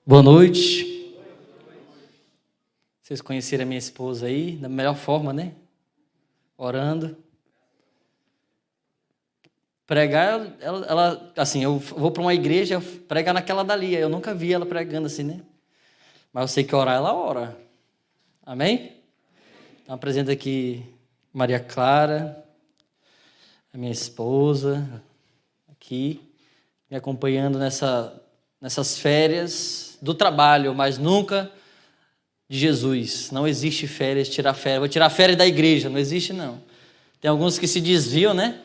Boa noite. Vocês conheceram a minha esposa aí, da melhor forma, né? Orando. Pregar, ela assim, eu vou para uma igreja pregar naquela dali. Eu nunca vi ela pregando assim, né? Mas eu sei que orar, ela ora. Amém? Então, apresento aqui Maria Clara, a minha esposa, aqui, me acompanhando nessas férias do trabalho, mas nunca de Jesus. Não existe férias, tirar férias. Vou tirar férias da igreja, não existe não. Tem alguns que se desviam, né?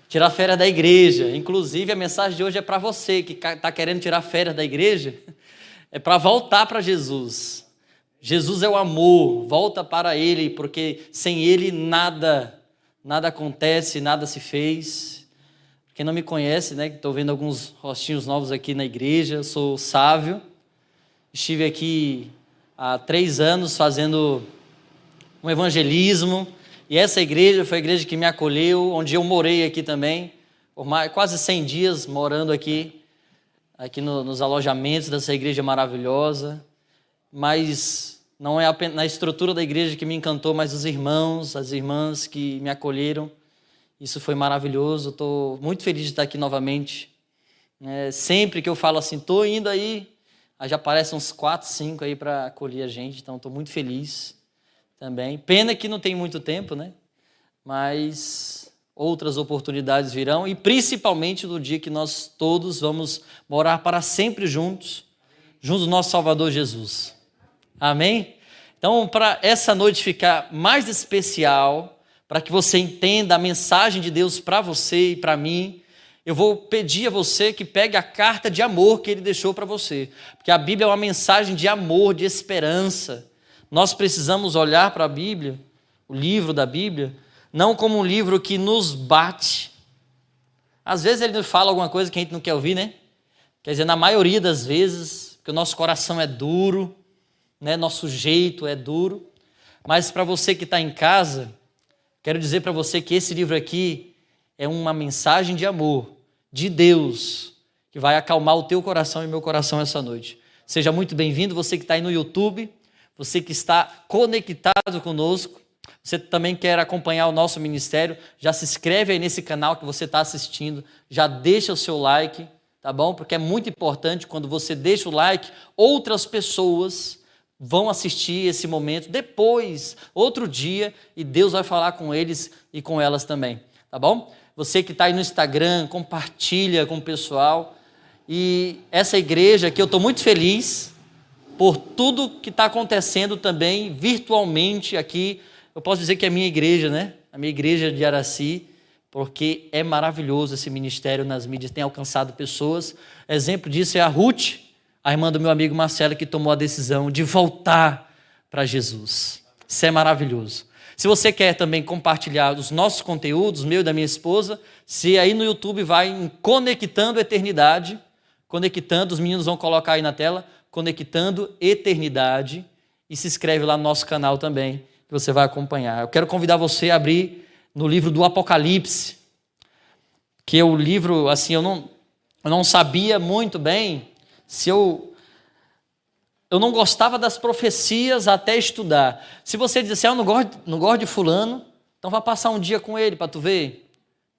Tirar férias da igreja. Inclusive, a mensagem de hoje é para você que está querendo tirar férias da igreja. É para voltar para Jesus. Jesus é o amor, volta para Ele, porque sem Ele nada acontece, nada se fez. Quem não me conhece, né? Estou vendo alguns rostinhos novos aqui na igreja. Eu sou Sávio. Estive aqui há 3 anos fazendo um evangelismo. E essa igreja foi a igreja que me acolheu, onde eu morei aqui também, por quase 100 dias morando aqui nos alojamentos dessa igreja maravilhosa. Mas não é apenas na estrutura da igreja que me encantou, mas os irmãos, as irmãs que me acolheram. Isso foi maravilhoso. Estou muito feliz de estar aqui novamente. Sempre que eu falo assim, estou indo aí já aparecem uns 4, 5 aí para acolher a gente. Então estou muito feliz também. Pena que não tem muito tempo, né? Mas outras oportunidades virão. E principalmente no dia que nós todos vamos morar para sempre juntos do nosso Salvador Jesus. Amém? Então, para essa noite ficar mais especial, para que você entenda a mensagem de Deus para você e para mim, eu vou pedir a você que pegue a carta de amor que Ele deixou para você. Porque a Bíblia é uma mensagem de amor, de esperança. Nós precisamos olhar para a Bíblia, o livro da Bíblia, não como um livro que nos bate. Às vezes ele nos fala alguma coisa que a gente não quer ouvir, né? Quer dizer, na maioria das vezes, que o nosso coração é duro, né? Nosso jeito é duro. Mas para você que está em casa, quero dizer para você que esse livro aqui é uma mensagem de amor de Deus, que vai acalmar o teu coração e meu coração essa noite. Seja muito bem-vindo, você que está aí no YouTube, você que está conectado conosco, você também quer acompanhar o nosso ministério, já se inscreve aí nesse canal que você está assistindo, já deixa o seu like, tá bom? Porque é muito importante, quando você deixa o like, outras pessoas vão assistir esse momento depois, outro dia, e Deus vai falar com eles e com elas também, tá bom? Você que está aí no Instagram, compartilha com o pessoal. E essa igreja aqui, eu estou muito feliz por tudo que está acontecendo também virtualmente aqui. Eu posso dizer que é a minha igreja, né? A minha igreja de Araci, porque é maravilhoso esse ministério nas mídias, tem alcançado pessoas. Exemplo disso é a Ruth, a irmã do meu amigo Marcelo, que tomou a decisão de voltar para Jesus. Isso é maravilhoso. Se você quer também compartilhar os nossos conteúdos, meu e da minha esposa, se aí no YouTube vai em Conectando Eternidade, Conectando, os meninos vão colocar aí na tela, Conectando Eternidade, e se inscreve lá no nosso canal também, que você vai acompanhar. Eu quero convidar você a abrir no livro do Apocalipse, que é o livro, assim, eu não sabia muito bem se eu não gostava das profecias até estudar. Se você diz assim, eu não gosto de fulano, então vá passar um dia com ele para tu ver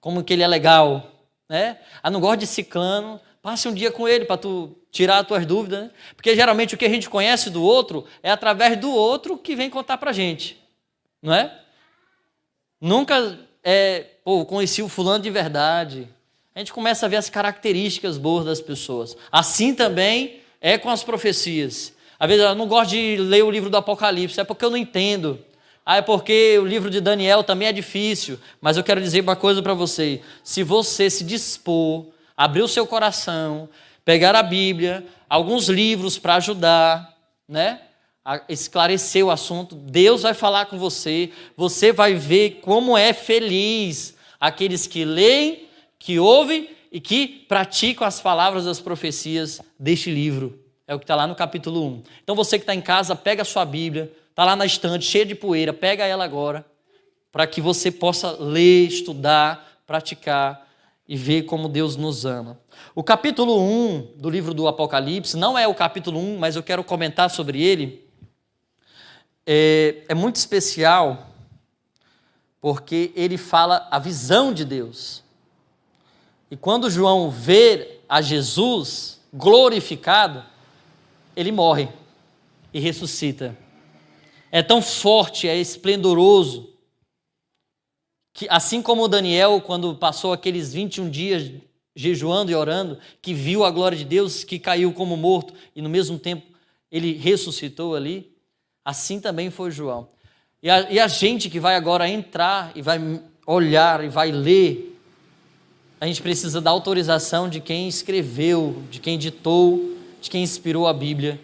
como que ele é legal, né? Não gosto de ciclano, passe um dia com ele para tu tirar as tuas dúvidas, né? Porque geralmente o que a gente conhece do outro é através do outro que vem contar para a gente, não é? Nunca conheci o fulano de verdade. A gente começa a ver as características boas das pessoas. Assim também é com as profecias. Às vezes eu não gosto de ler o livro do Apocalipse, é porque eu não entendo. É porque o livro de Daniel também é difícil. Mas eu quero dizer uma coisa para você. Se você se dispor, abrir o seu coração, pegar a Bíblia, alguns livros para ajudar, né, a esclarecer o assunto, Deus vai falar com você. Você vai ver como é feliz aqueles que leem, que ouvem e que praticam as palavras das profecias deste livro. É o que está lá no capítulo 1. Então você que está em casa, pega a sua Bíblia, está lá na estante, cheia de poeira, pega ela agora, para que você possa ler, estudar, praticar e ver como Deus nos ama. O capítulo 1 do livro do Apocalipse, não é o capítulo 1, mas eu quero comentar sobre ele, é muito especial, porque ele fala a visão de Deus. E quando João vê a Jesus glorificado, ele morre e ressuscita. É tão forte, é esplendoroso, que assim como Daniel, quando passou aqueles 21 dias jejuando e orando, que viu a glória de Deus, que caiu como morto, e no mesmo tempo ele ressuscitou ali, assim também foi João. E a gente que vai agora entrar e vai olhar e vai ler, a gente precisa da autorização de quem escreveu, de quem ditou, de quem inspirou a Bíblia.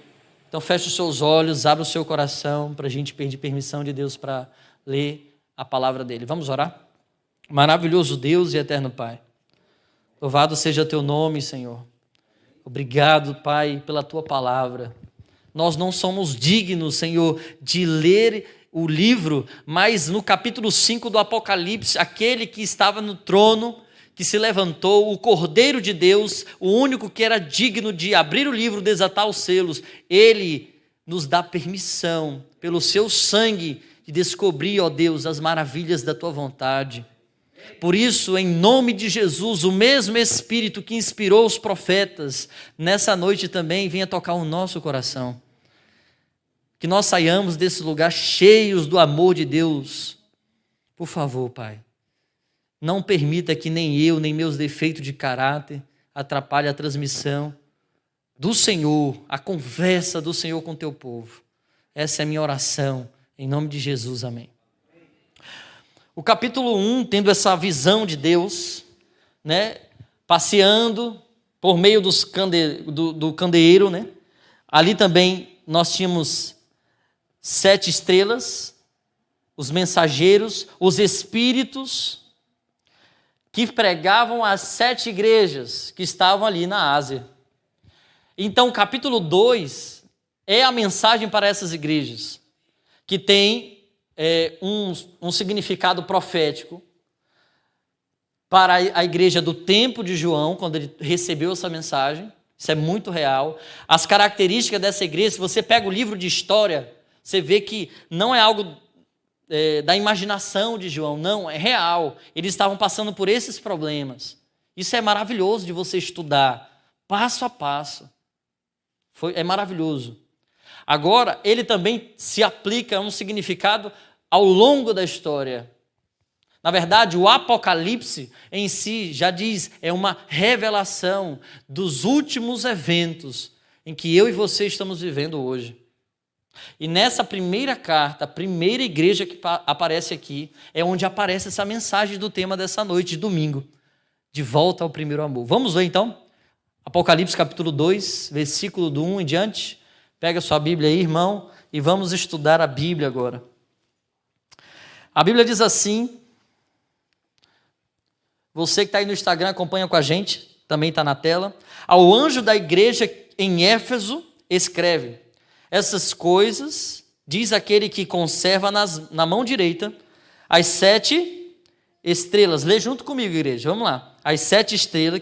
Então feche os seus olhos, abra o seu coração para a gente pedir permissão de Deus para ler a palavra dele. Vamos orar? Maravilhoso Deus e eterno Pai, louvado seja teu nome, Senhor. Obrigado, Pai, pela tua palavra. Nós não somos dignos, Senhor, de ler o livro, mas no capítulo 5 do Apocalipse, aquele que estava no trono, que se levantou, o Cordeiro de Deus, o único que era digno de abrir o livro, desatar os selos, ele nos dá permissão, pelo seu sangue, de descobrir, ó Deus, as maravilhas da tua vontade. Por isso, em nome de Jesus, o mesmo Espírito que inspirou os profetas, nessa noite também venha tocar o nosso coração. Que nós saiamos desse lugar cheios do amor de Deus. Por favor, Pai, não permita que nem eu, nem meus defeitos de caráter atrapalhem a transmissão do Senhor, a conversa do Senhor com o teu povo. Essa é a minha oração, em nome de Jesus, amém. O capítulo 1, tendo essa visão de Deus, né, passeando por meio do candeeiro, né, ali também nós tínhamos 7 estrelas, os mensageiros, os espíritos, que pregavam as 7 igrejas que estavam ali na Ásia. Então, o capítulo 2 é a mensagem para essas igrejas, que tem um significado profético para a igreja do tempo de João, quando ele recebeu essa mensagem. Isso é muito real. As características dessa igreja, se você pega o livro de história, você vê que não é algo da imaginação de João, não, é real. Eles estavam passando por esses problemas. Isso é maravilhoso de você estudar, passo a passo. É maravilhoso. Agora, ele também se aplica a um significado ao longo da história. Na verdade, o Apocalipse em si já diz, é uma revelação dos últimos eventos em que eu e você estamos vivendo hoje. E nessa primeira carta, a primeira igreja que aparece aqui, é onde aparece essa mensagem do tema dessa noite, de domingo, de volta ao primeiro amor. Vamos ler então? Apocalipse capítulo 2, versículo do 1 em diante. Pega sua Bíblia aí, irmão, e vamos estudar a Bíblia agora. A Bíblia diz assim, você que está aí no Instagram, acompanha com a gente, também está na tela. Ao anjo da igreja em Éfeso, escreve, essas coisas, diz aquele que conserva na mão direita as 7 estrelas. Lê junto comigo, igreja, vamos lá. As 7 estrelas,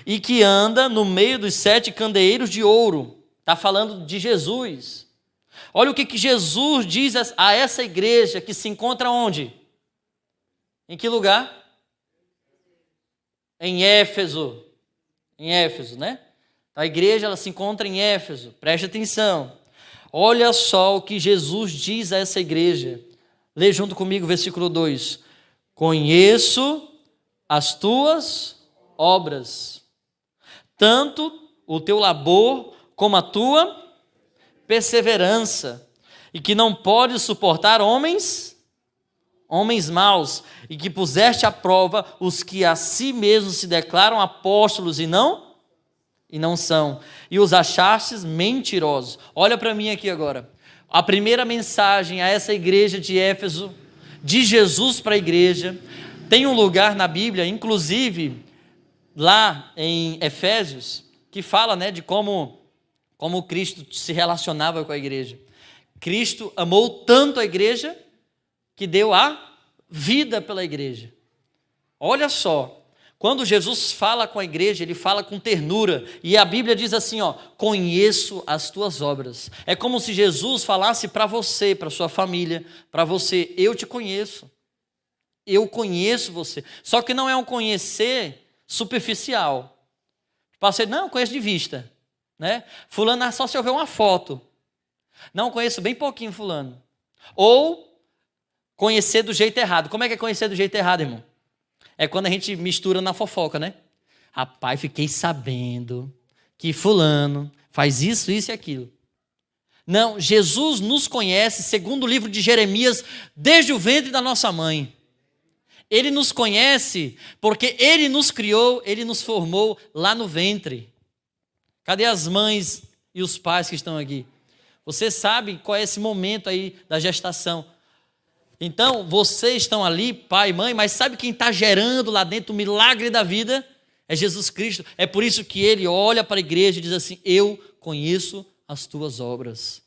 e que anda no meio dos 7 candeeiros de ouro. Está falando de Jesus. Olha o que Jesus diz a essa igreja que se encontra onde? Em que lugar? Em Éfeso. Em Éfeso, né? A igreja ela se encontra em Éfeso. Preste atenção. Olha só o que Jesus diz a essa igreja. Lê junto comigo o versículo 2. Conheço as tuas obras, tanto o teu labor como a tua perseverança, e que não podes suportar homens maus, e que puseste à prova os que a si mesmos se declaram apóstolos e não são, e os achastes mentirosos. Olha para mim aqui agora. A primeira mensagem a essa igreja de Éfeso, de Jesus para a igreja, tem um lugar na Bíblia, inclusive lá em Efésios, que fala, né, de como Cristo se relacionava com a igreja. Cristo amou tanto a igreja que deu a vida pela igreja. Olha só, Quando Jesus fala com a igreja, ele fala com ternura. E a Bíblia diz assim, ó, conheço as tuas obras. É como se Jesus falasse para você, para sua família, para você, eu te conheço. Eu conheço você. Só que não é um conhecer superficial. Passei, não, conheço de vista. Né? Fulano é só se eu ver uma foto. Não, conheço bem pouquinho fulano. Ou conhecer do jeito errado. Como é que é conhecer do jeito errado, irmão? É quando a gente mistura na fofoca, né? Rapaz, fiquei sabendo que fulano faz isso, isso e aquilo. Não, Jesus nos conhece, segundo o livro de Jeremias, desde o ventre da nossa mãe. Ele nos conhece porque Ele nos criou, Ele nos formou lá no ventre. Cadê as mães e os pais que estão aqui? Você sabe qual é esse momento aí da gestação. Então, vocês estão ali, pai e mãe, mas sabe quem está gerando lá dentro o milagre da vida? É Jesus Cristo. É por isso que Ele olha para a igreja e diz assim, eu conheço as tuas obras.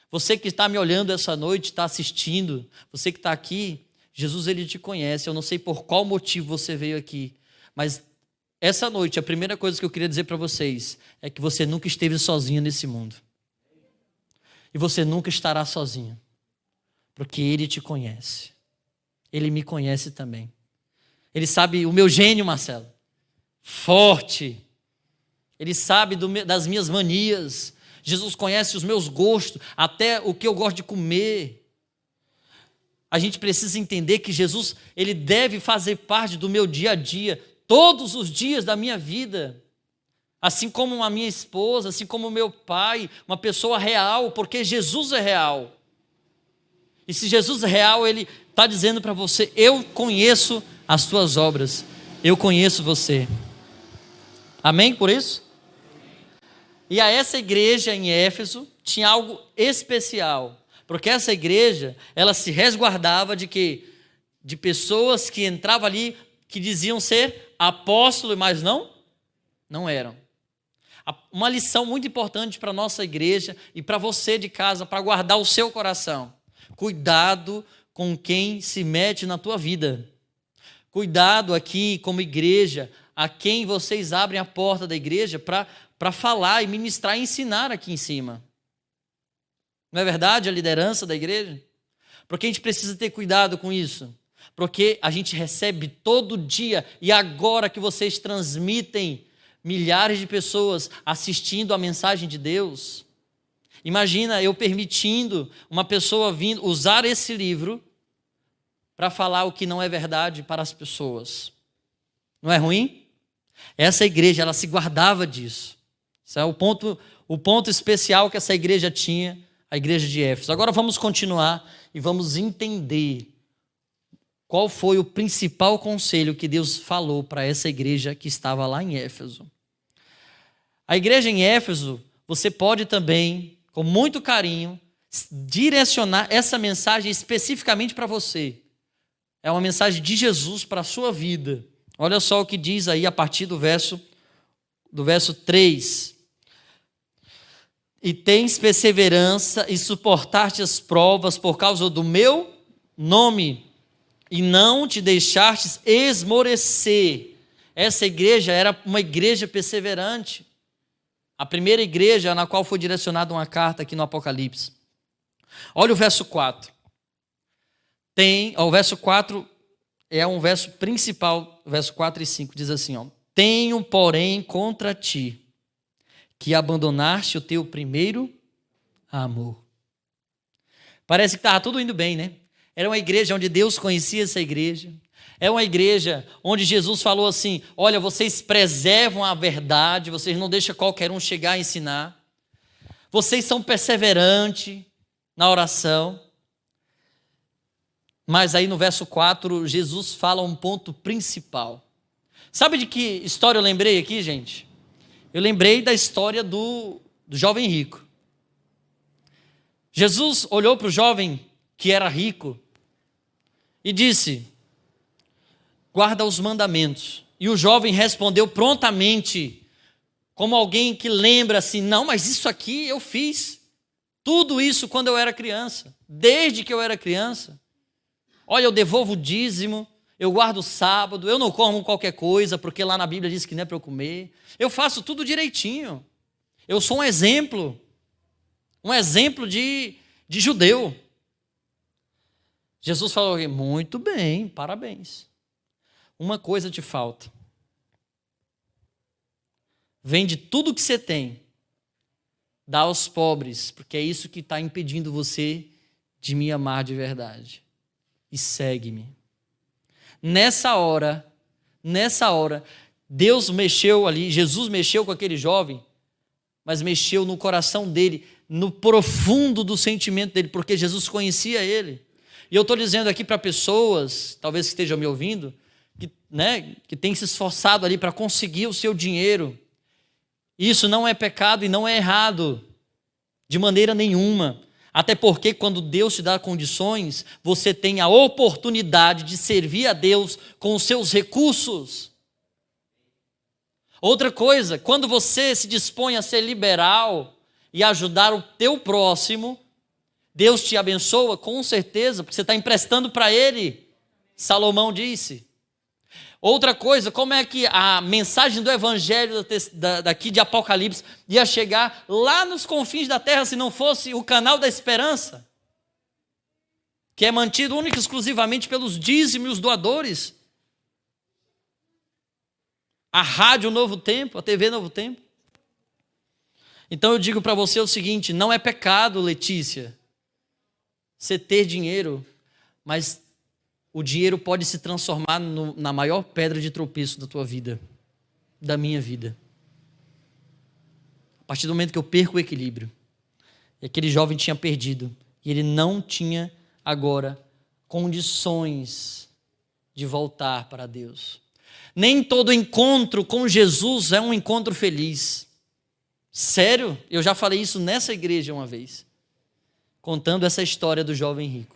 Você que está me olhando essa noite, está assistindo, você que está aqui, Jesus, Ele te conhece. Eu não sei por qual motivo você veio aqui, mas essa noite, a primeira coisa que eu queria dizer para vocês é que você nunca esteve sozinho nesse mundo. E você nunca estará sozinho. Porque Ele te conhece. Ele me conhece também. Ele sabe o meu gênio, Marcelo. Forte. Ele sabe das minhas manias. Jesus conhece os meus gostos, até o que eu gosto de comer. A gente precisa entender que Jesus, Ele deve fazer parte do meu dia a dia, todos os dias da minha vida. Assim como a minha esposa, assim como o meu pai, uma pessoa real, porque Jesus é real. E se Jesus é real, Ele está dizendo para você, eu conheço as tuas obras, eu conheço você. Amém por isso? E a essa igreja em Éfeso tinha algo especial, porque essa igreja, ela se resguardava de quê? De pessoas que entravam ali, que diziam ser apóstolos, mas não eram. Uma lição muito importante para a nossa igreja e para você de casa, para guardar o seu coração. Cuidado com quem se mete na tua vida. Cuidado aqui, como igreja, a quem vocês abrem a porta da igreja para falar e ministrar e ensinar aqui em cima. Não é verdade a liderança da igreja? Porque a gente precisa ter cuidado com isso. Porque a gente recebe todo dia, e agora que vocês transmitem milhares de pessoas assistindo a mensagem de Deus. Imagina eu permitindo uma pessoa vindo usar esse livro para falar o que não é verdade para as pessoas. Não é ruim? Essa igreja, ela se guardava disso. Esse é o ponto especial que essa igreja tinha, a igreja de Éfeso. Agora vamos continuar e vamos entender qual foi o principal conselho que Deus falou para essa igreja que estava lá em Éfeso. A igreja em Éfeso, você pode também, com muito carinho, direcionar essa mensagem especificamente para você. É uma mensagem de Jesus para a sua vida. Olha só o que diz aí a partir do verso 3. E tens perseverança e suportaste as provas por causa do meu nome, e não te deixastes esmorecer. Essa igreja era uma igreja perseverante. A primeira igreja na qual foi direcionada uma carta aqui no Apocalipse. Olha o verso 4. O verso 4 é um verso principal, verso 4 e 5, diz assim, ó, tenho, porém, contra ti, que abandonaste o teu primeiro amor. Parece que estava tudo indo bem, né? Era uma igreja onde Deus conhecia essa igreja. É uma igreja onde Jesus falou assim, olha, vocês preservam a verdade, vocês não deixam qualquer um chegar a ensinar. Vocês são perseverantes na oração. Mas aí no verso 4, Jesus fala um ponto principal. Sabe de que história eu lembrei aqui, gente? Eu lembrei da história do jovem rico. Jesus olhou para o jovem que era rico e disse, guarda os mandamentos. E o jovem respondeu prontamente, como alguém que lembra assim, não, mas isso aqui eu fiz. Tudo isso quando eu era criança, desde que eu era criança. Olha, eu devolvo o dízimo, eu guardo o sábado, eu não como qualquer coisa, porque lá na Bíblia diz que não é para eu comer. Eu faço tudo direitinho. Eu sou um exemplo de judeu. Jesus falou: muito bem, parabéns. Uma coisa te falta. Vende tudo que você tem, dá aos pobres, porque é isso que está impedindo você de me amar de verdade. E segue-me. Nessa hora, Deus mexeu ali, Jesus mexeu com aquele jovem, mas mexeu no coração dele, no profundo do sentimento dele, porque Jesus conhecia ele. E eu estou dizendo aqui para pessoas, talvez que estejam me ouvindo, que tem se esforçado ali para conseguir o seu dinheiro. Isso não é pecado e não é errado, de maneira nenhuma. Até porque quando Deus te dá condições, você tem a oportunidade de servir a Deus com os seus recursos. Outra coisa, quando você se dispõe a ser liberal e ajudar o teu próximo, Deus te abençoa com certeza, porque você está emprestando para Ele. Salomão disse. Outra coisa, como é que a mensagem do Evangelho daqui de Apocalipse ia chegar lá nos confins da terra se não fosse o canal da esperança, que é mantido única e exclusivamente pelos dízimos e os doadores? A Rádio Novo Tempo, a TV Novo Tempo. Então eu digo para você o seguinte: não é pecado, Letícia, você ter dinheiro, mas o dinheiro pode se transformar na maior pedra de tropeço da tua vida, da minha vida. A partir do momento que eu perco o equilíbrio. E aquele jovem tinha perdido. E ele não tinha agora condições de voltar para Deus. Nem todo encontro com Jesus é um encontro feliz. Sério? Eu já falei isso nessa igreja uma vez, contando essa história do jovem rico.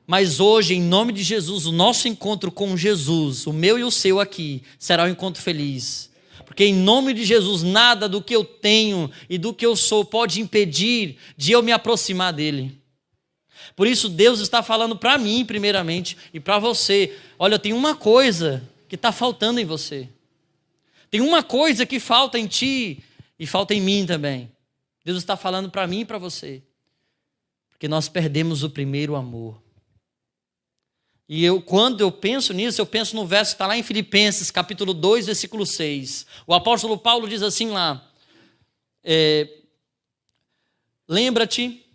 Mas hoje, em nome de Jesus, o nosso encontro com Jesus, o meu e o seu aqui, será um encontro feliz. Porque em nome de Jesus, nada do que eu tenho e do que eu sou pode impedir de eu me aproximar dele. Por isso Deus está falando para mim primeiramente e para você: olha, tem uma coisa que está faltando em você. Tem uma coisa que falta em ti e falta em mim também. Deus está falando para mim e para você. Porque nós perdemos o primeiro amor. E quando eu penso nisso, eu penso no verso que está lá em Filipenses, capítulo 2, versículo 6. O apóstolo Paulo diz assim lá: lembra-te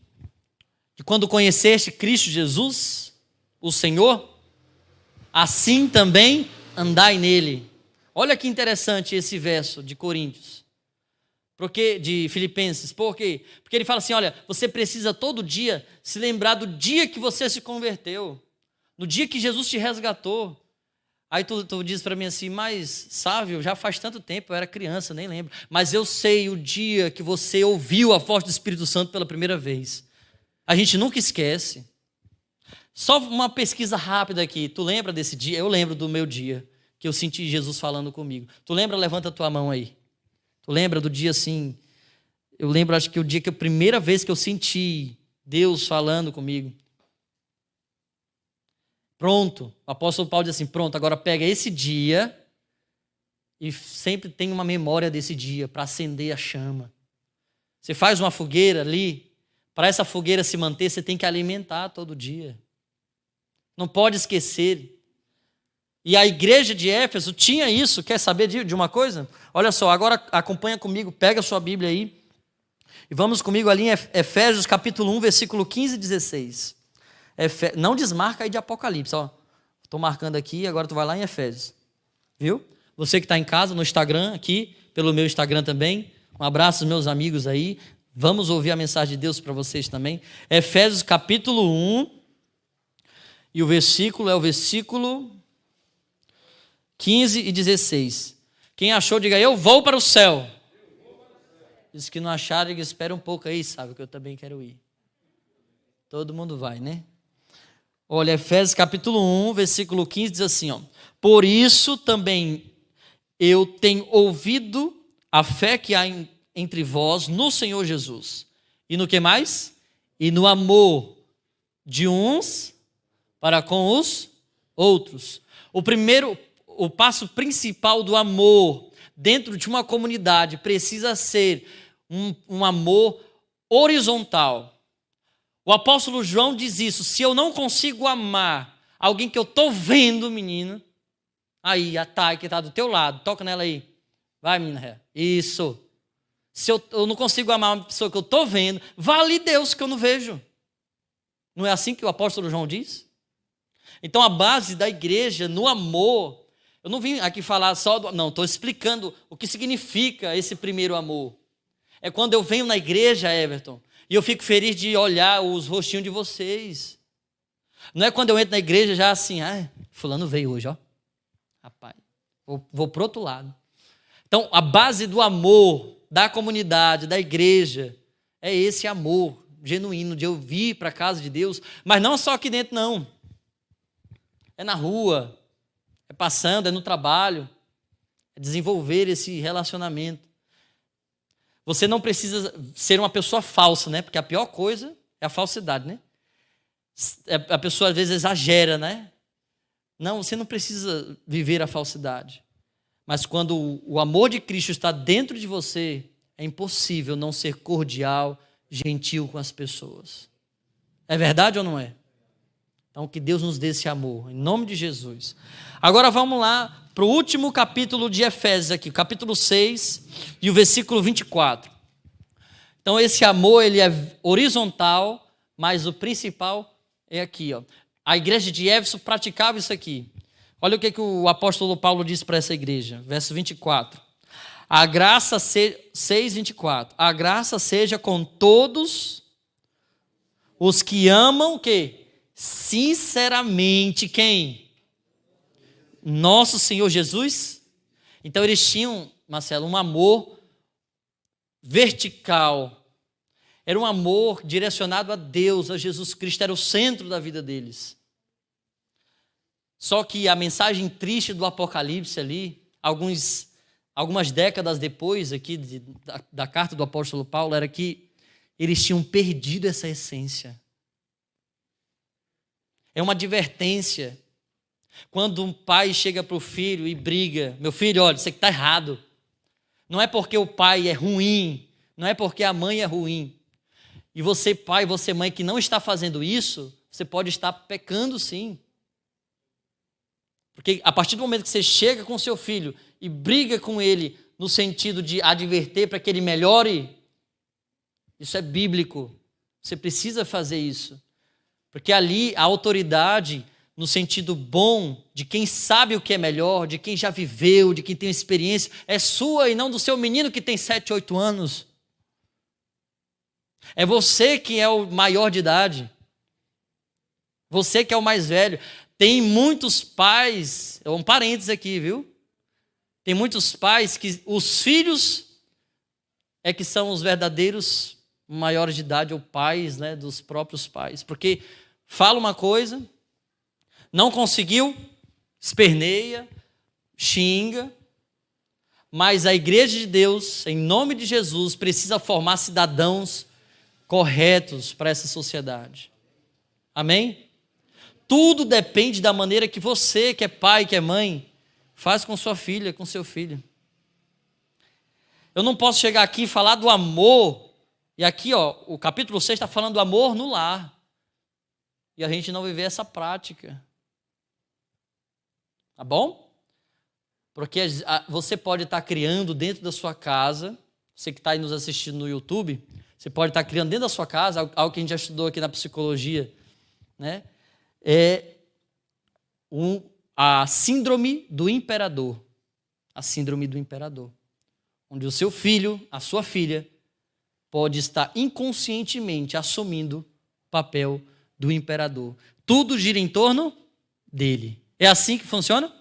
de quando conheceste Cristo Jesus, o Senhor, assim também andai nele. Olha que interessante esse verso de Coríntios. De Filipenses. Por quê? Porque ele fala assim: olha, você precisa todo dia se lembrar do dia que você se converteu. No dia que Jesus te resgatou. Aí tu diz para mim assim: mas Sávio, já faz tanto tempo, eu era criança, nem lembro. Mas eu sei o dia que você ouviu a voz do Espírito Santo pela primeira vez. A gente nunca esquece. Só uma pesquisa rápida aqui. Tu lembra desse dia? Eu lembro do meu dia, que eu senti Jesus falando comigo. Tu lembra? Levanta a tua mão aí. Tu lembra do dia assim? Eu lembro, acho que o dia que a primeira vez que eu senti Deus falando comigo. Pronto, o apóstolo Paulo diz assim: pronto, agora pega esse dia e sempre tem uma memória desse dia para acender a chama. Você faz uma fogueira ali, para essa fogueira se manter, você tem que alimentar todo dia. Não pode esquecer. E a igreja de Éfeso tinha isso. Quer saber de uma coisa? Olha só, agora acompanha comigo, pega a sua Bíblia aí e vamos comigo ali em Efésios capítulo 1, versículo 15 e 16. Não desmarca aí de Apocalipse, ó. Estou marcando aqui, agora tu vai lá em Efésios. Viu? Você que está em casa, no Instagram, aqui, pelo meu Instagram também. Um abraço aos meus amigos aí. Vamos ouvir a mensagem de Deus para vocês também. Efésios capítulo 1. E o versículo é o versículo 15 e 16. Quem achou, diga: eu vou para o céu. Diz que não acharam, diga: espera um pouco aí, sabe, que eu também quero ir. Todo mundo vai, né? Olha, Efésios capítulo 1, versículo 15 diz assim, ó: por isso também eu tenho ouvido a fé que há entre vós no Senhor Jesus. E no que mais? E no amor de uns para com os outros. O passo principal do amor dentro de uma comunidade precisa ser um amor horizontal. O apóstolo João diz isso: se eu não consigo amar alguém que eu estou vendo, menino, aí a Thay que está do teu lado, toca nela aí. Vai, menina. Isso. Se eu não consigo amar uma pessoa que eu estou vendo, vale Deus que eu não vejo. Não é assim que o apóstolo João diz? Então a base da igreja no amor, eu não vim aqui falar só não, estou explicando o que significa esse primeiro amor. É quando eu venho na igreja, Everton, e eu fico feliz de olhar os rostinhos de vocês. Não é quando eu entro na igreja já assim, fulano veio hoje, ó. Rapaz, vou para o outro lado. Então, a base do amor da comunidade, da igreja, é esse amor genuíno de eu vir para a casa de Deus, mas não só aqui dentro, não. É na rua, é passando, é no trabalho, é desenvolver esse relacionamento. Você não precisa ser uma pessoa falsa, né? Porque a pior coisa é a falsidade, né? A pessoa às vezes exagera, né? Não, você não precisa viver a falsidade. Mas quando o amor de Cristo está dentro de você, é impossível não ser cordial, gentil com as pessoas. É verdade ou não é? Então que Deus nos dê esse amor, em nome de Jesus. Agora vamos lá para o último capítulo de Efésios aqui, capítulo 6 e o versículo 24. Então esse amor, ele é horizontal, mas o principal é aqui, ó. A igreja de Éfeso praticava isso aqui. Olha o que o apóstolo Paulo diz para essa igreja, verso 24. A graça, 6:24. A graça seja com todos os que amam o quê? Sinceramente quem? Nosso Senhor Jesus. Então eles tinham, Marcelo, um amor vertical. Era um amor direcionado a Deus, a Jesus Cristo, era o centro da vida deles. Só que a mensagem triste do Apocalipse ali, algumas décadas depois aqui da carta do apóstolo Paulo, era que eles tinham perdido essa essência. É uma advertência. Quando um pai chega para o filho e briga, meu filho, olha, isso aqui está errado. Não é porque o pai é ruim, não é porque a mãe é ruim. E você, pai, você, mãe, que não está fazendo isso, você pode estar pecando sim. Porque a partir do momento que você chega com seu filho e briga com ele no sentido de adverter para que ele melhore, isso é bíblico. Você precisa fazer isso. Porque ali a autoridade, no sentido bom, de quem sabe o que é melhor, de quem já viveu, de quem tem experiência, é sua e não do seu menino que tem 7, 8 anos. É você que é o maior de idade. Você que é o mais velho. Tem muitos pais, um parênteses aqui, viu? Tem muitos pais que os filhos é que são os verdadeiros maiores de idade, ou pais, né, dos próprios pais. Porque fala uma coisa, não conseguiu, esperneia, xinga, mas a igreja de Deus, em nome de Jesus, precisa formar cidadãos corretos para essa sociedade. Amém? Tudo depende da maneira que você, que é pai, que é mãe, faz com sua filha, com seu filho. Eu não posso chegar aqui e falar do amor, e aqui, ó, o capítulo 6 está falando do amor no lar, e a gente não viver essa prática. Tá bom? Porque você pode estar criando dentro da sua casa, você que está aí nos assistindo no YouTube, você pode estar criando dentro da sua casa, algo que a gente já estudou aqui na psicologia, né? A síndrome do imperador. A síndrome do imperador. Onde o seu filho, a sua filha, pode estar inconscientemente assumindo o papel do imperador. Tudo gira em torno dele. É assim que funciona?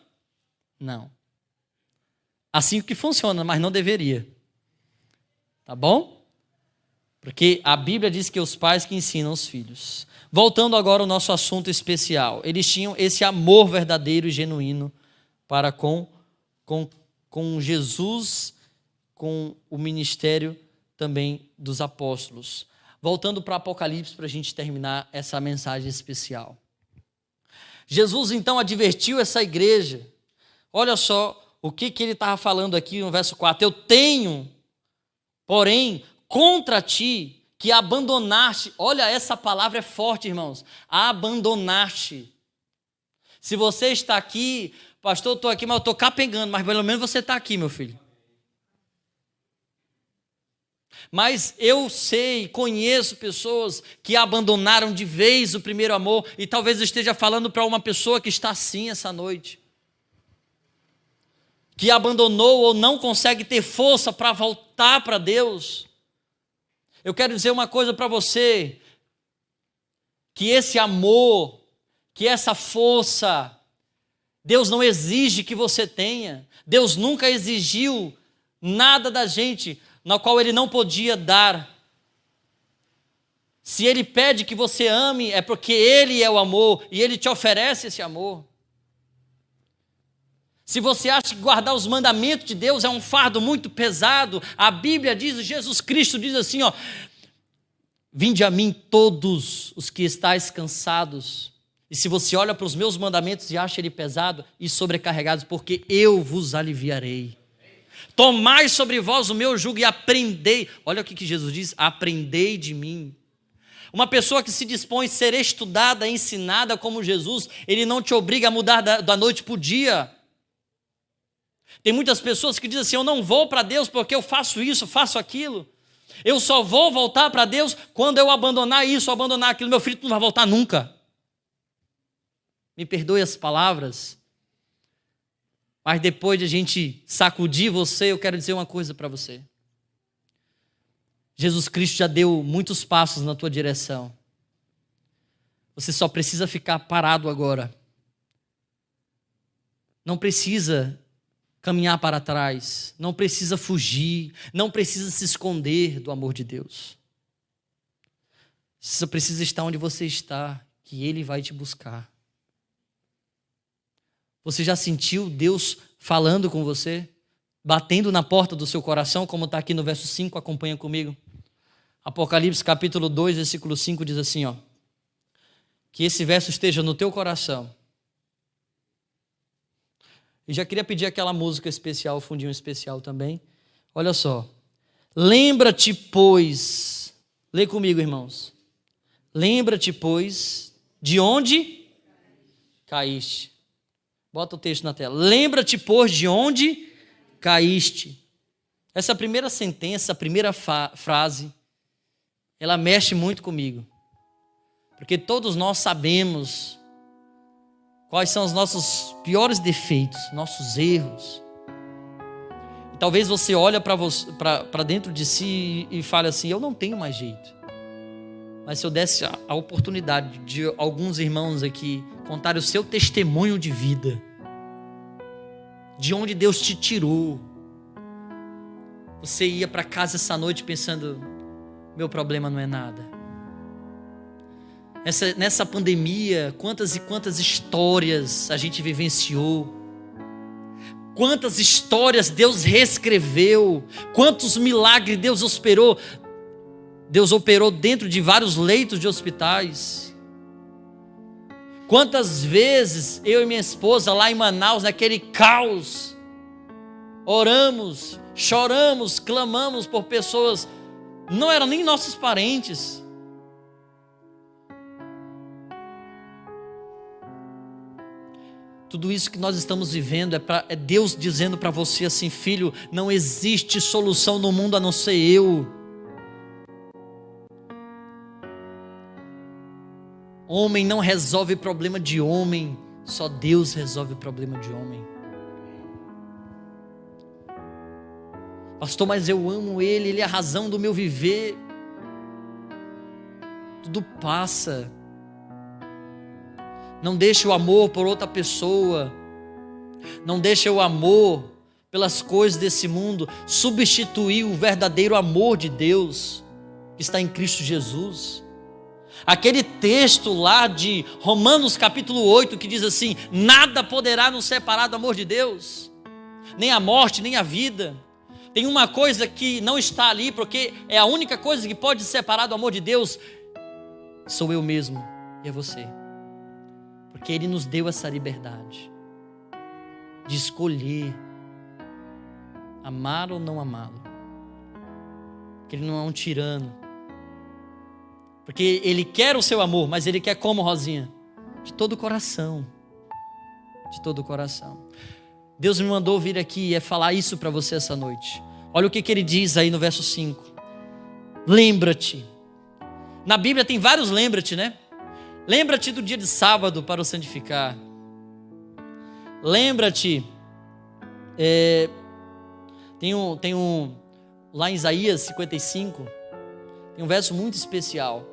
Não. Assim que funciona, mas não deveria. Tá bom? Porque a Bíblia diz que os pais que ensinam os filhos. Voltando agora ao nosso assunto especial. Eles tinham esse amor verdadeiro e genuíno para com Jesus, com o ministério também dos apóstolos. Voltando para Apocalipse, para a gente terminar essa mensagem especial. Jesus então advertiu essa igreja. Olha só o que ele estava falando aqui no verso 4. Eu tenho, porém, contra ti que abandonaste. Olha, essa palavra é forte, irmãos. Abandonaste. Se você está aqui, pastor, eu estou aqui, mas eu estou capengando, mas pelo menos você está aqui, meu filho. Mas eu sei, conheço pessoas que abandonaram de vez o primeiro amor, e talvez eu esteja falando para uma pessoa que está assim essa noite, que abandonou ou não consegue ter força para voltar para Deus. Eu quero dizer uma coisa para você, que esse amor, que essa força, Deus não exige que você tenha. Deus nunca exigiu nada da gente na qual Ele não podia dar. Se Ele pede que você ame, é porque Ele é o amor e Ele te oferece esse amor. Se você acha que guardar os mandamentos de Deus é um fardo muito pesado, a Bíblia diz, Jesus Cristo diz assim, ó: vinde a mim todos os que estáis cansados. E se você olha para os meus mandamentos e acha ele pesado e sobrecarregados, porque eu vos aliviarei. Tomai sobre vós o meu jugo e aprendei. Olha o que Jesus diz: aprendei de mim. Uma pessoa que se dispõe a ser estudada, ensinada como Jesus, ele não te obriga a mudar da noite para o dia. Tem muitas pessoas que dizem assim: eu não vou para Deus porque eu faço isso, faço aquilo. Eu só vou voltar para Deus quando eu abandonar isso, abandonar aquilo. Meu filho, tu não vai voltar nunca. Me perdoe as palavras, mas depois de a gente sacudir você, eu quero dizer uma coisa para você. Jesus Cristo já deu muitos passos na tua direção. Você só precisa ficar parado agora. Não precisa caminhar para trás, não precisa fugir, não precisa se esconder do amor de Deus. Você só precisa estar onde você está, que Ele vai te buscar. Você já sentiu Deus falando com você? Batendo na porta do seu coração, como está aqui no verso 5, acompanha comigo. Apocalipse capítulo 2, versículo 5 diz assim, ó: que esse verso esteja no teu coração. E já queria pedir aquela música especial, fundinho especial também. Olha só. Lembra-te, pois, lê comigo, irmãos. Lembra-te, pois, de onde caíste. Bota o texto na tela. Lembra-te, pois, de onde caíste. Essa primeira sentença, a primeira frase, ela mexe muito comigo. Porque todos nós sabemos quais são os nossos piores defeitos, nossos erros. E talvez você olhe para dentro de si e fale assim: eu não tenho mais jeito. Mas se eu desse a oportunidade de alguns irmãos aqui contarem o seu testemunho de vida, de onde Deus te tirou, você ia para casa essa noite pensando: meu problema não é nada. Nessa pandemia, quantas e quantas histórias a gente vivenciou, quantas histórias Deus reescreveu, quantos milagres Deus operou. Deus operou dentro de vários leitos de hospitais. Quantas vezes eu e minha esposa lá em Manaus, naquele caos, oramos, choramos, clamamos por pessoas, não eram nem nossos parentes. Tudo isso que nós estamos vivendo é Deus dizendo para você assim: filho, não existe solução no mundo a não ser eu. Homem não resolve problema de homem, só Deus resolve o problema de homem. Pastor, mas eu amo Ele é a razão do meu viver. Tudo passa. Não deixe o amor por outra pessoa, não deixe o amor pelas coisas desse mundo substituir o verdadeiro amor de Deus que está em Cristo Jesus. Aquele texto lá de Romanos capítulo 8 que diz assim: nada poderá nos separar do amor de Deus, nem a morte, nem a vida. Tem uma coisa que não está ali, porque é a única coisa que pode separar do amor de Deus, sou eu mesmo e é você. Porque Ele nos deu essa liberdade de escolher amar ou não amá-lo. Porque Ele não é um tirano. Porque Ele quer o seu amor, mas Ele quer como, Rosinha? De todo o coração. De todo o coração. Deus me mandou vir aqui e falar isso para você essa noite. Olha o que Ele diz aí no verso 5. Lembra-te. Na Bíblia tem vários lembra-te, né? Lembra-te do dia de sábado para o santificar. Lembra-te. Tem um lá em Isaías 55, tem um verso muito especial.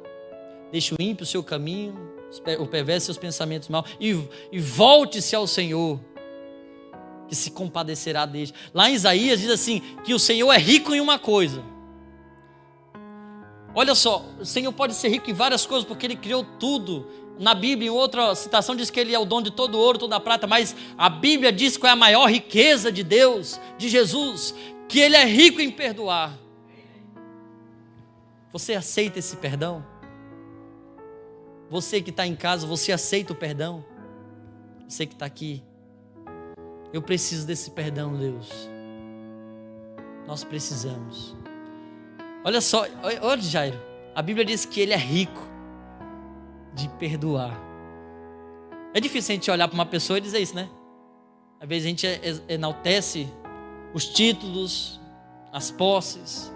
Deixa o ímpio o seu caminho, o perverso seus pensamentos maus, e volte-se ao Senhor, que se compadecerá dele. Lá em Isaías diz assim, que o Senhor é rico em uma coisa. Olha só, o Senhor pode ser rico em várias coisas, porque Ele criou tudo. Na Bíblia, em outra citação, diz que Ele é o dono de todo ouro, toda prata, mas a Bíblia diz que é a maior riqueza de Deus, de Jesus, que Ele é rico em perdoar. Você aceita esse perdão? Você que está em casa, você aceita o perdão? Você que está aqui, eu preciso desse perdão, Deus. Nós precisamos. Olha só, olha Jairo, a Bíblia diz que Ele é rico de perdoar. É difícil a gente olhar para uma pessoa e dizer isso, né? Às vezes a gente enaltece os títulos, as posses,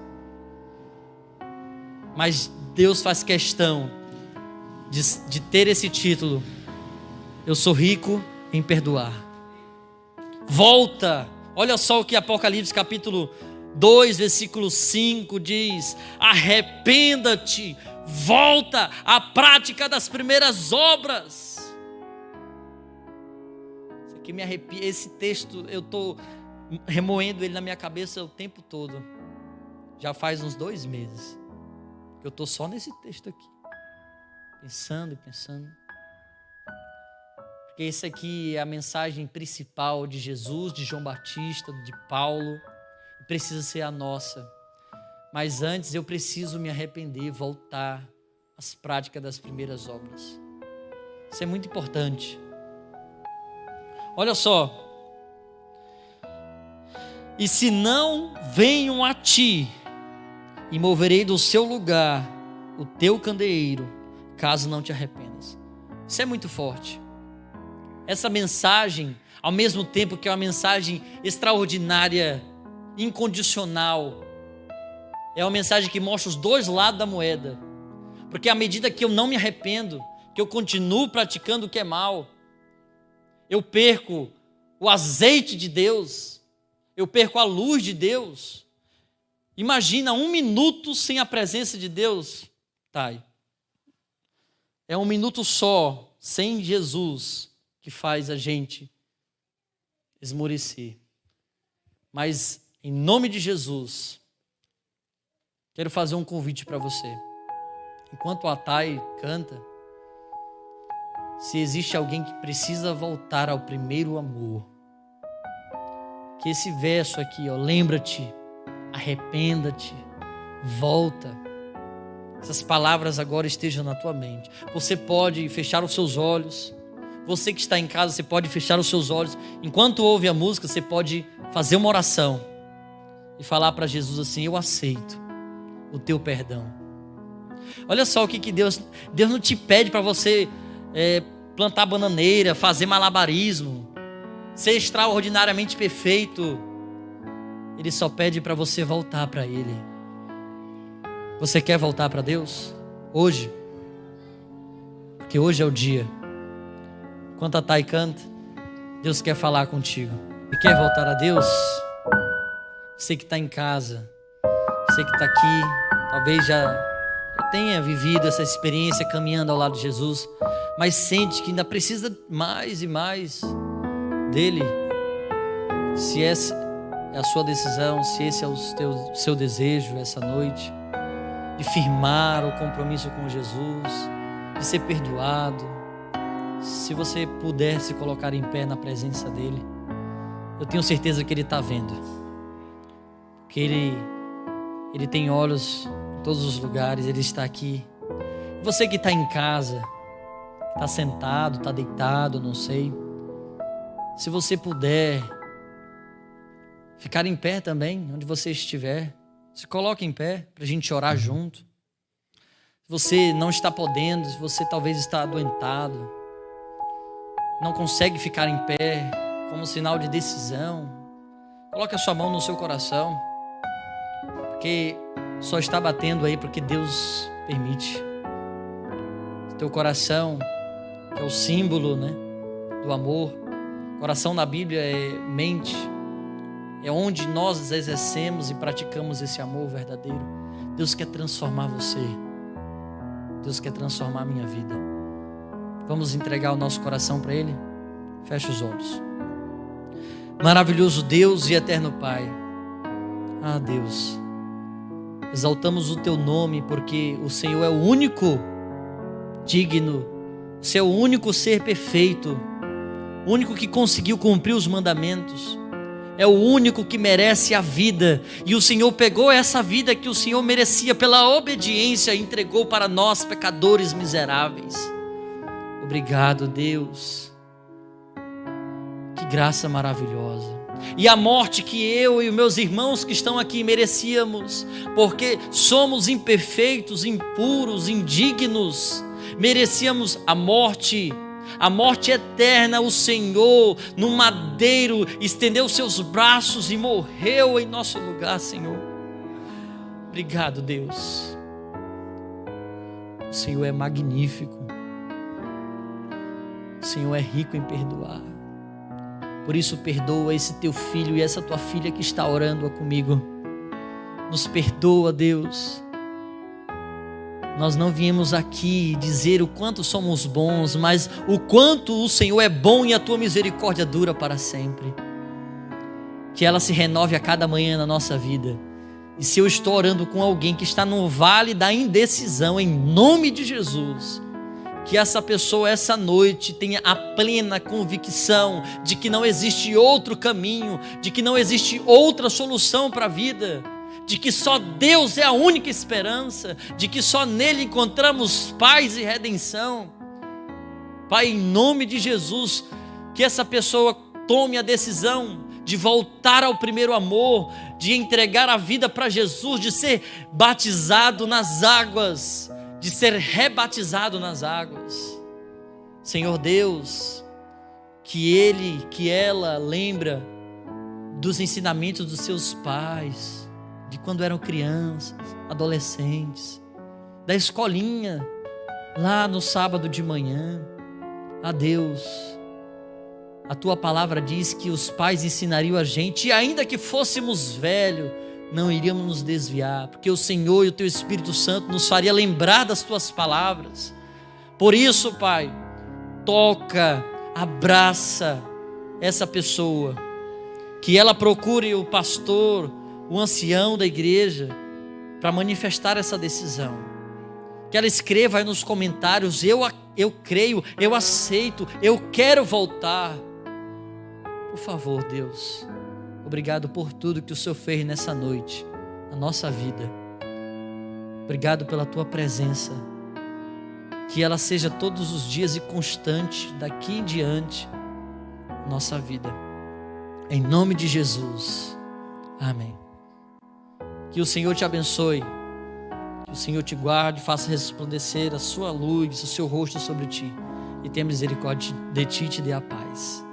mas Deus faz questão de ter esse título. Eu sou rico em perdoar. Volta, olha só o que Apocalipse capítulo 2, versículo 5 diz: arrependa-te, volta à prática das primeiras obras. Isso aqui me arrepia, esse texto eu estou remoendo ele na minha cabeça o tempo todo. Já faz uns 2 meses que eu estou só nesse texto aqui, pensando e pensando. Porque esse aqui é a mensagem principal de Jesus, de João Batista, de Paulo, e precisa ser a nossa. Mas antes eu preciso me arrepender, voltar às práticas das primeiras obras. Isso é muito importante. Olha só. E se não venham a ti, e moverei do seu lugar o teu candeeiro, caso não te arrependas. Isso é muito forte. Essa mensagem, ao mesmo tempo que é uma mensagem extraordinária, incondicional, é uma mensagem que mostra os dois lados da moeda. Porque à medida que eu não me arrependo, que eu continuo praticando o que é mal, eu perco o azeite de Deus, eu perco a luz de Deus. Imagina 1 minuto sem a presença de Deus, Thay. É 1 minuto só, sem Jesus, que faz a gente esmorecer. Mas, em nome de Jesus, quero fazer um convite para você. Enquanto a Thay canta, se existe alguém que precisa voltar ao primeiro amor, que esse verso aqui, lembra-te, arrependa-te, volta. Essas palavras agora estejam na tua mente. Você pode fechar os seus olhos. Você que está em casa, você pode fechar os seus olhos. Enquanto ouve a música, você pode fazer uma oração e falar para Jesus assim: eu aceito o teu perdão. Olha só o que Deus não te pede para você plantar bananeira, fazer malabarismo, ser extraordinariamente perfeito. Ele só pede para você voltar para Ele. Você quer voltar para Deus? Hoje? Porque hoje é o dia. Enquanto a Thay canta, Deus quer falar contigo. E quer voltar a Deus? Você que está em casa, você que está aqui, talvez já tenha vivido essa experiência caminhando ao lado de Jesus, mas sente que ainda precisa mais e mais dele. Se essa é a sua decisão, se esse é o seu desejo essa noite, de firmar o compromisso com Jesus, de ser perdoado, se você puder se colocar em pé na presença dele, eu tenho certeza que ele está vendo, porque ele tem olhos em todos os lugares, ele está aqui. Você que está em casa, está sentado, está deitado, não sei. Se você puder ficar em pé também, onde você estiver, se coloque em pé para a gente orar junto. Se você não está podendo, se você talvez está adoentado, não consegue ficar em pé como sinal de decisão, coloque a sua mão no seu coração, porque só está batendo aí porque Deus permite. Teu coração, que é o símbolo, né, do amor. Coração na Bíblia é mente, é onde nós exercemos e praticamos esse amor verdadeiro. Deus quer transformar você, Deus quer transformar a minha vida. Vamos entregar o nosso coração para Ele? Feche os olhos. Maravilhoso Deus e eterno Pai, Deus, exaltamos o Teu nome porque o Senhor é o único digno, você é o único ser perfeito, o único que conseguiu cumprir os mandamentos, é o único que merece a vida, e o Senhor pegou essa vida que o Senhor merecia pela obediência e entregou para nós pecadores miseráveis. Obrigado, Deus, que graça maravilhosa. E a morte que eu e os meus irmãos que estão aqui merecíamos, porque somos imperfeitos, impuros, indignos, merecíamos a morte eterna. O Senhor no madeiro estendeu seus braços e morreu em nosso lugar, Senhor. Obrigado, Deus. O Senhor é magnífico, o Senhor é rico em perdoar. Por isso perdoa esse teu filho e essa tua filha que está orando comigo. Nos perdoa, Deus. Nós não viemos aqui dizer o quanto somos bons, mas o quanto o Senhor é bom e a tua misericórdia dura para sempre. Que ela se renove a cada manhã na nossa vida. E se eu estou orando com alguém que está no vale da indecisão, em nome de Jesus, que essa pessoa essa noite tenha a plena convicção de que não existe outro caminho, de que não existe outra solução para a vida, de que só Deus é a única esperança, de que só nele encontramos paz e redenção. Pai, em nome de Jesus, que essa pessoa tome a decisão de voltar ao primeiro amor, de entregar a vida para Jesus, de ser batizado nas águas, de ser rebatizado nas águas. Senhor Deus, que ele, que ela lembra dos ensinamentos dos seus pais, de quando eram crianças, adolescentes, da escolinha, lá no sábado de manhã. Deus, a tua palavra diz que os pais ensinariam a gente, e ainda que fôssemos velhos, não iríamos nos desviar, porque o Senhor e o teu Espírito Santo nos faria lembrar das tuas palavras. Por isso, Pai, toca, abraça essa pessoa, que ela procure o pastor, o ancião da igreja, para manifestar essa decisão. Que ela escreva aí nos comentários: eu creio, eu aceito, eu quero voltar. Por favor, Deus, obrigado por tudo que o Senhor fez nessa noite, na nossa vida. Obrigado pela tua presença, que ela seja todos os dias e constante daqui em diante, na nossa vida. Em nome de Jesus, amém. Que o Senhor te abençoe, que o Senhor te guarde, faça resplandecer a sua luz, o seu rosto sobre ti, e tenha misericórdia de ti e te dê a paz.